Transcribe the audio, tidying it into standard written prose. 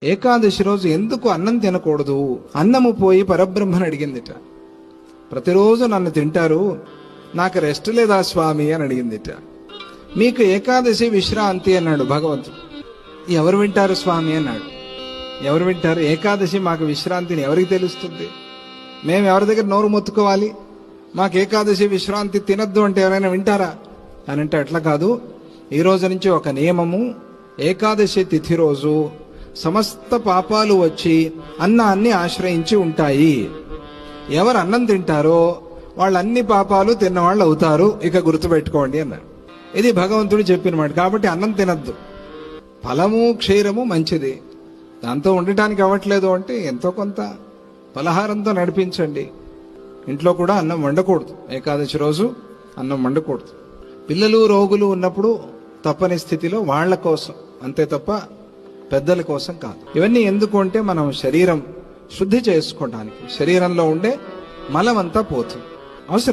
ఏకాదశి రోజు ఎందుకు అన్నం తినకూడదు? అన్నము పోయి పరబ్రహ్మని అడిగిందిట. ప్రతిరోజు నన్ను తింటారు, నాకు రెస్ట్ లేదా స్వామి అని అడిగిందిట. మీకు ఏకాదశి విశ్రాంతి అన్నాడు భగవంతుడు. ఎవరు వింటారు స్వామి అన్నాడు. ఎవరు వింటారు? ఏకాదశి మాకు విశ్రాంతిని ఎవరికి తెలుస్తుంది? మేము ఎవరి దగ్గర నోరు మొత్తుకోవాలి? మాకు ఏకాదశి విశ్రాంతి తినద్దు అంటే ఎవరైనా వింటారా అని అంటే అట్లా కాదు. ఈ రోజు నుంచి ఒక నియమము, ఏకాదశి తిథి రోజు సమస్త పాపాలు వచ్చి అన్నాన్ని ఆశ్రయించి ఉంటాయి. ఎవరు అన్నం తింటారో వాళ్ళు అన్ని పాపాలు తిన్నవాళ్ళు అవుతారు, ఇక గుర్తుపెట్టుకోండి అన్నారు. ఇది భగవంతుడు చెప్పిన మాట. కాబట్టి అన్నం తినద్దు. ఫలము క్షీరము మంచిది, దాంతో ఉండటానికి అవ్వట్లేదు అంటే ఎంతో కొంత పలహారంతో నడిపించండి. ఇంట్లో కూడా అన్నం వండకూడదు. ఏకాదశి రోజు అన్నం వండకూడదు. పిల్లలు రోగులు ఉన్నప్పుడు తప్పని స్థితిలో వాళ్ళ కోసం అంతే తప్ప పెద్దల కోసం కాదు. ఇవన్నీ ఎందుకు అంటే మనం శరీరం శుద్ధి చేసుకోవడానికి, శరీరంలో ఉండే మలమంతా పోతుంది. అవసరం